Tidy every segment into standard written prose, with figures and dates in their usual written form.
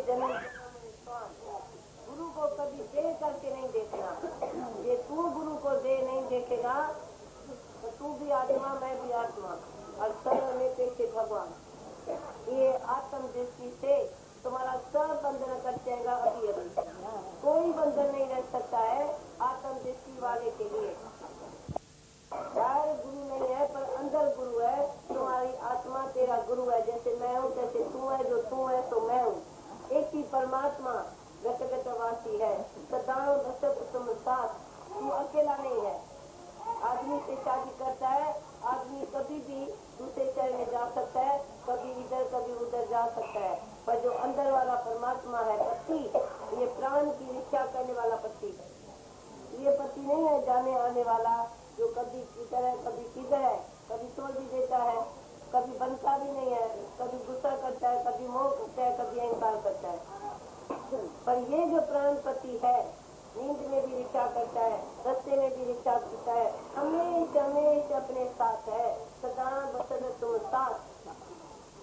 जन्म जन्म स्वान। गुरु को कभी दे करके नहीं देखना। ये तू गुरु को दे नहीं देखेगा तो तू भी आत्मा मैं भी आत्मा और सर्व में पेशे भगवान। ये आत्म दृष्टि से तुम्हारा सब बंधन कट जाएगा। अभी अभी कोई बंधन नहीं रह सकता है आत्म दृष्टि वाले के लिए। बाहर गुरु नहीं है पर अंदर गुरु है। तुम्हारी आत्मा तेरा गुरु है। जैसे मैं हूँ तैसे तू है, जो तू है तो मैं हूँ। एक ही परमात्मा गतगतवासी है। सदाओं दशक तुम साथ, तू अकेला नहीं है। आदमी से शादी करता है, आदमी कभी भी दूसरे शहर में जा सकता है, कभी इधर कभी उधर जा सकता है। पर जो अंदर वाला परमात्मा है पति, ये प्राण की इच्छा करने वाला पति है। ये पति नहीं है जाने आने वाला जो कभी किधर है कभी किधर है, कभी तोड़ भी देता है, कभी बनता भी नहीं है, कभी गुस्सा करता है, कभी मोह करता है, कभी अहंकार करता है। पर ये जो प्राणपति है नींद में भी रिक्शा करता है, रस्ते में भी रिक्शा करता है, हमेशा हमेशा अपने साथ है। सदा बसर तुम साथ,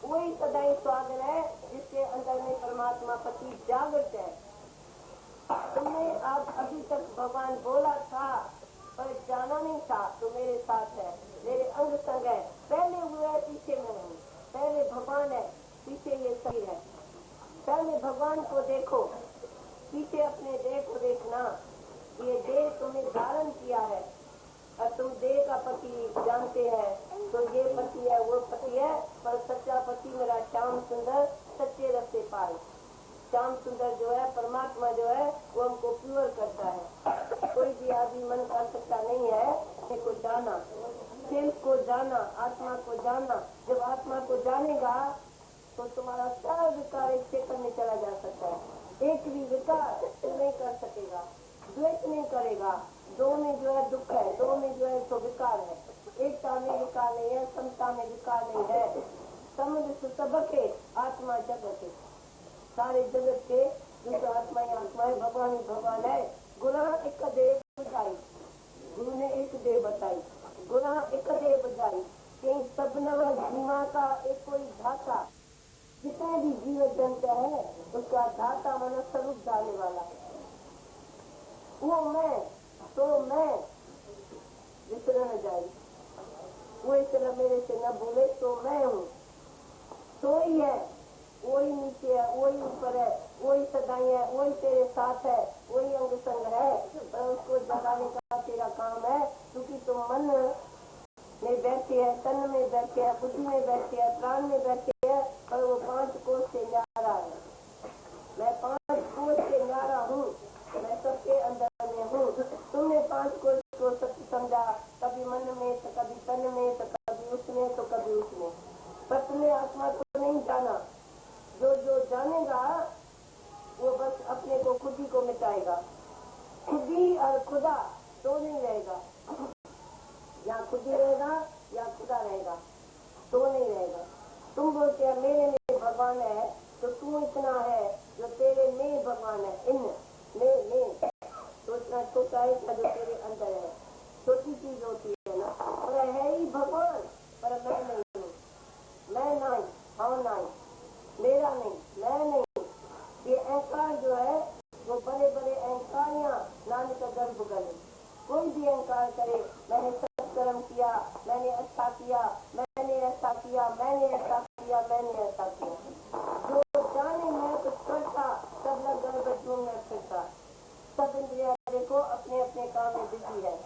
वही सदाई स्वागत है जिसके अंदर में परमात्मा पति जागृत है। तुमने आप अभी तक भगवान बोला था पर जाना नहीं था तो मेरे साथ है, मेरे अंग संग है। पहले हुए है पीछे में हूँ, पहले भगवान है पीछे ये शरीर है। पहले भगवान को देखो, पीछे अपने देह को देखना। ये देह तुमने धारण किया है और तुम देह का पति जानते हैं तो ये पति है वो पति है। पर सच्चा पति मेरा श्याम सुंदर सच्चे रस्ते पाए। श्याम सुंदर जो है परमात्मा जो है वो हमको प्योर करता है। कोई भी आदमी मन कर सकता नहीं है को जाना, दिल को जाना, आत्मा को जाना। जब आत्मा को जानेगा तो तुम्हारा सारा विकार एक सेकंड में चला जा सकता है। एक भी विकार तो नहीं कर सकेगा, द्वेष नहीं करेगा। दो में जो है दुख है, दो में जो है तो विकार है। एकता में विकार नहीं है, समता में विकार नहीं है। समुद्र सबके आत्मा जगत है, सारे जगत के जो आत्मा ही आत्मा है, भगवान ही भगवान है। गुना एक देह बुझाई, गुरु ने एक देह बताई, गुना एक देह बुझाई कि सबना जीवा का एक कोई धाता, जितने भी जीव जंत है उसका धाता मन स्वरूप डालने वाला वो मैं, तो मैं विसर न जाए, वो इस तरह मेरे से न भूले तो मैं हूँ। तो ही है, वही नीचे है, वही ऊपर है, वही सदाई है, वही तेरे साथ है, वही अंग संग है। पर उसको जगाने का तेरा काम है क्योंकि तुम मन में बैठे है, तन में बैठे है, बुद्धि में बैठे है, प्राण में बैठे है। पर वो 5 कोष से न्यारा है। मैं 5 कोष से न्यारा हूँ, मैं सबके अंदर में हूँ। तुमने 5 कोष को सत्य समझा, कभी मन में तो कभी तन में तो कभी उसमें तो कभी उसमें। पर तुमने आत्मा को नहीं जाना। जो जो जानेगा वो बस अपने को खुद ही को मिटाएगा। खुद ही और खुदा तो नहीं रहेगा, या खुद ही रहेगा या खुदा रहेगा, तो नहीं रहेगा। तुम बोलते हैं मेरे में भगवान है तो तू इतना है, जो तेरे में भगवान है, इन में तो इतना छोटा है जो तेरे अंदर है। छोटी चीज होती है ना, पर है ही भगवान। पर मैं नहीं हूँ, मैं नहीं, हाँ नहीं, मेरा नहीं, मैं नहीं। ये अहंकार जो है वो बड़े बड़े अहंकारियाँ नानक गर्भ गले। कोई भी अहंकार करे, मैंने सत्कर्म किया, मैंने अच्छा किया, मैंने ऐसा किया, मैंने ऐसा किया, मैंने ऐसा किया। जो जाने मैं कुछ करता सब लग गर्भ ढूंढने फिरता। सब इंद्रिया देखो अपने अपने काम में बिजी है,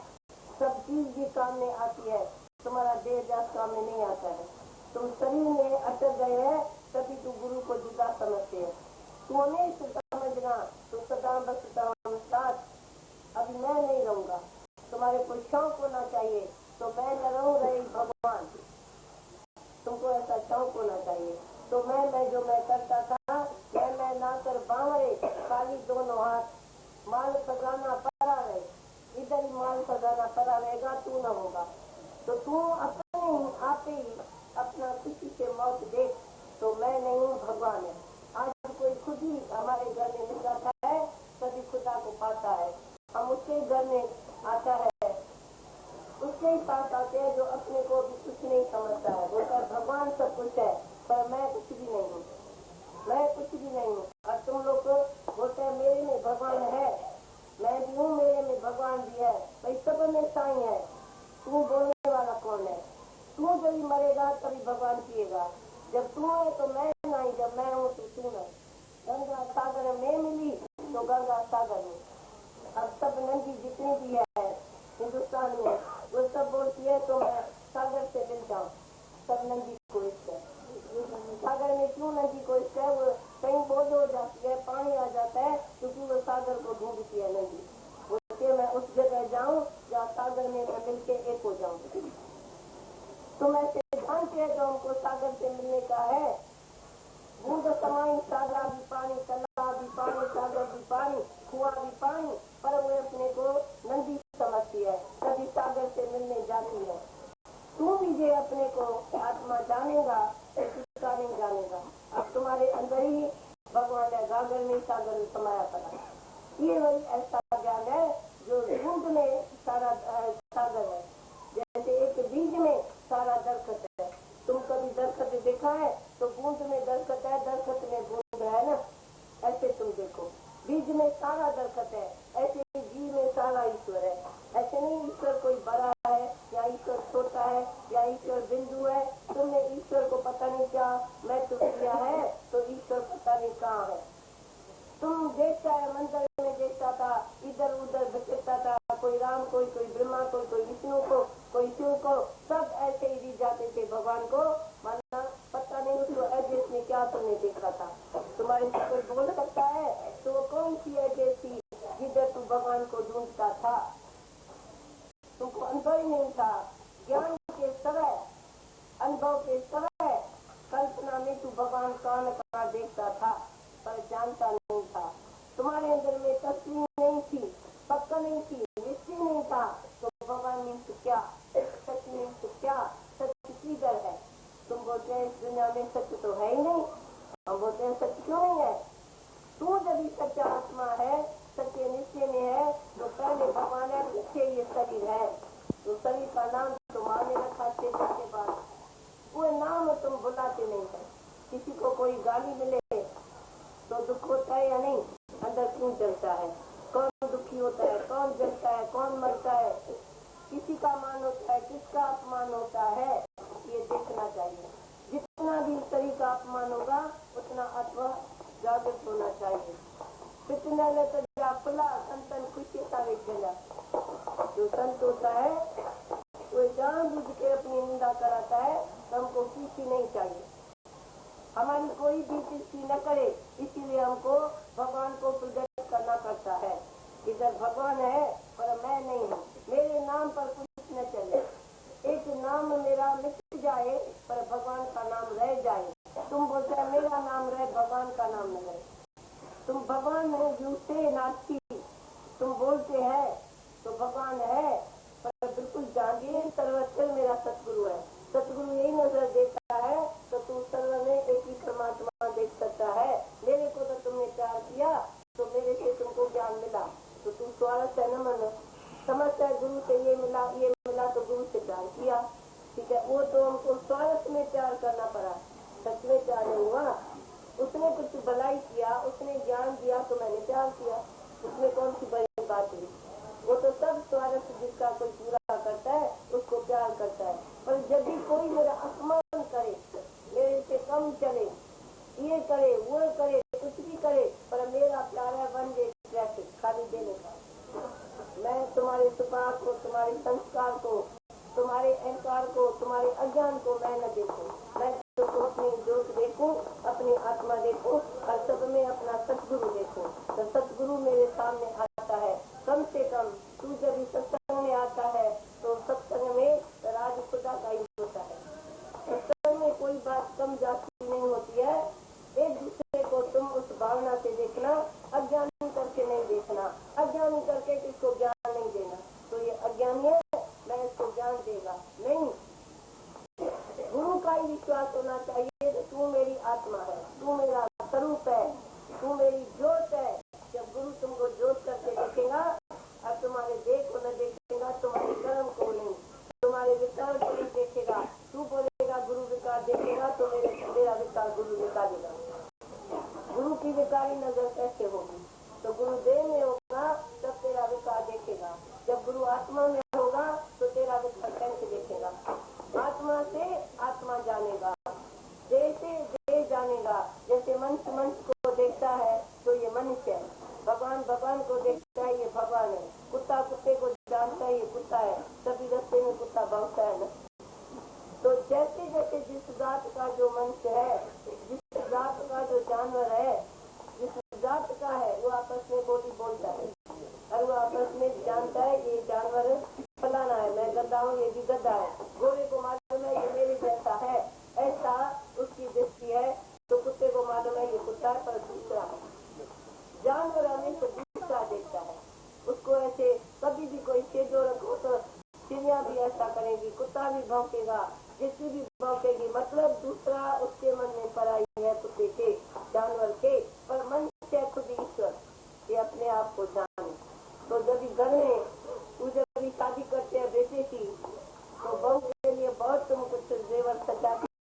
सब चीज भी काम में आती है, तुम्हारा देह जात काम में नहीं आता है। तुम शरीर में अटक गए हैं तभी तू गुरु को जुदा समझते हैं। तू हमेशा समझना तो सदा बसता साथ। अभी मैं नहीं रहूंगा, तुम्हारे को शौक होना चाहिए तो मैं न रहूं रही भगवान। तुमको ऐसा शौक होना चाहिए तो मैं जो मैं करता था, मैं ना कर बावरे खाली दोनों हाथ माल सजाना पड़ा रहे, इधर ही माल सजाना पड़ा रहेगा, तू न होगा। तो तू अपने आप ही अपना खुशी से मौत देख तो मैं नहीं हूँ भगवान है। आज कोई खुद ही हमारे घर में मिल जाता है तभी खुदा को पाता है। हम उसके घर में आता है, उसके ही पास आते हैं जो अपने को भी कुछ नहीं समझता है। बोलता भगवान सब कुछ है पर मैं कुछ भी नहीं हूँ, मैं कुछ भी नहीं हूँ। और तुम्हारे अंदर ही भगवान है, गागर में सागर में समाया पड़ा। ये वही ऐसा ज्ञान है जो दूध में सारा सागर है, जैसे एक बीज में सारा दरखत है। तुम कभी दरखत देखा है तो बूंद में दरखत है, दरखत में बूंद है ना, ऐसे तुम देखो बीज में सारा दरखत है, ऐसे ही जीव में सारा ईश्वर है। ऐसे नहीं ईश्वर कोई बड़ा है या ईश्वर छोटा है या ईश्वर बिंदु है। तुमने ईश्वर को पता नहीं क्या मैं तो किया है तो ईश्वर पता नहीं कहाँ है। तुम देखता है मंदिर में देखता था, इधर उधर भटकता था, कोई राम कोई ब्रह्मा कोई विष्णु को कोई शिव को, सब ऐसे ही दी जाते थे भगवान को, माना पता नहीं उसको एड्रेस में क्या तुमने देखा था। तुम्हारे से कोई बोल सकता है तो वो कौन सी एड्रेस थी जिधर तू भगवान को ढूंढता था? तुमको अनुभव ही नहीं था। ज्ञान के समय, अनुभव के समय कल्पना में तू भगवान कान कहाँ देखता था पर जानता नहीं था। तुम्हारे अंदर में तस्वीर नहीं थी, पक्का नहीं थी, निश्चय नहीं था, तो भगवान मीन्स क्या, सच मीन्स क्या, सच किधर है? तुम बोलते हैं इस दुनिया में सच तो है ही नहीं, हम बोलते हैं सच क्यों नहीं है? तू जब सच्चा आत्मा है, सच्चे निश्चय में है, तो पहले भगवान है, पीछे ये शरीर है। तो शरीर का नाम तुम्हारे रखा चेतन के बाद, वो नाम तुम भुलाते नहीं है। किसी को कोई गाली मिले तो दुख होता है या नहीं? अंदर क्यों जलता है? कौन दुखी होता है, कौन जलता है, कौन मरता है, किसी का मान होता है, किसका अपमान होता है, ये देखना चाहिए। जितना भी शरीर का अपमान होगा उतना आत्मा जागृत होना चाहिए। कितना खुला संतन खुशी का वेदना, जो संत होता है वो जानबूझ के अपनी निंदा कराता है, तो हमको किसी नहीं चाहिए, हमारी कोई भी किसी न करे, इसीलिए हमको भगवान को प्रकट करना पड़ता है। इधर भगवान है पर मैं नहीं हूँ, मेरे नाम पर कुछ न चले, एक नाम मेरा मिट जाए पर भगवान का नाम रह जाए। तुम बोलते हैं मेरा नाम रहे, भगवान का नाम न रहे। तुम भगवान में झूठे नास्ती तुम बोलते हैं तो भगवान है पर बिल्कुल जानिए सर्वत्र मेरा सतगुरु है। सतगुरु यही नजर देता है तो तू सर्व में एक ही परमात्मा देख सकता है। मेरे को तो तुमने प्यार किया तो मेरे से तुमको ज्ञान मिला, तो तू स्वार्थ है न मन, समझता है गुरु से ये मिला तो गुरु से प्यार किया, ठीक है। वो तो हमको स्वार्थ में प्यार करना पड़ा, सच में प्यार नहीं हुआ। उसने कुछ भलाई किया, उसने ज्ञान दिया तो मैंने प्यार किया, उसमें कौन सी बड़ी बात हुई? वो तो सब स्वार्थ जिसका कोई पूरा करता है उसको प्यार करता है। पर जब भी कोई मेरा अपमान करे, मेरे से कम चले, ये करे वो करे, कुछ भी करे, पर मेरा प्यारा बन जाए ट्रैफिक खाली देने का। मैं तुम्हारे सुपार को, तुम्हारे संस्कार को, तुम्हारे अहंकार को, तुम्हारे अज्ञान को मैं न देखूं, मैं तो अपनी जोत देखूं, अपनी आत्मा देखूं और सब में अपना सतगुरु देखूं। तो सतगुरु मेरे सामने आता है, कम से कम तू जब इस सत्संग में आता है तो सत्संग में राज खुदा का ही होता है। सत्संग में कोई बात कम जाती नहीं होती है। एक दूसरे को तुम उस भावना से देखना, अज्ञानी करके नहीं देखना। अज्ञानी करके किसको ज्ञान नहीं देना, तो ये अज्ञानी है मैं इसको ज्ञान देगा नहीं। गुरु का ही विश्वास होना चाहिए कि तू मेरी आत्मा है, तू मेरा स्वरूप है, तू मेरी ज्योत है। जब गुरु तुमको ज्योत करके देखेगा और तुम्हारे देह को न देखेगा, तुम्हारे कर्म को नहीं, तुम्हारे विचार को नहीं देखेगा, तू बोलेगा गुरु विकार देखेगा तो मेरा विकार गुरु निकालेगा। गुरु की विकारी नजर कैसे होगी? तो गुरुदेव में होगा तब तेरा विकार देखेगा, जब गुरु आत्मा में होगा तो तेरा विकार कैसे देखेगा? आत्मा से आत्मा जानेगा, देह से देह जानेगा। जैसे मनुष्य को देखता है तो ये मनुष्य है, भगवान को देखता है ये भगवान है, कुत्ता कुत्ते को जानता है ये कुत्ता है, सभी रास्ते में कुत्ता भागता है ना। तो जैसे जैसे जिस जात का जो मनुष्य है, जिस जात का जो जानवर है, जिस जात का है वो आपस में बोलता है और वो आपस में जानता है ये जानवर फलाना है, मैं गद्दा हूँ ये भी गद्दा है, घोड़े को मालूम है ये मेरे जैसा है, ऐसा उसकी दृष्टि है। तो कुत्ते को मालूम है ये कुत्ता है पर दूसरा है। जानवर हमें तो दूसरा देखता है, उसको ऐसे कभी भी कोई चेजो रखो तो चिड़िया भी ऐसा करेगी, कुत्ता भी भौंकेगा, जिसकी भी भौंकेगी, मतलब दूसरा उसके मन में पराई है कुत्ते के। यदि घर में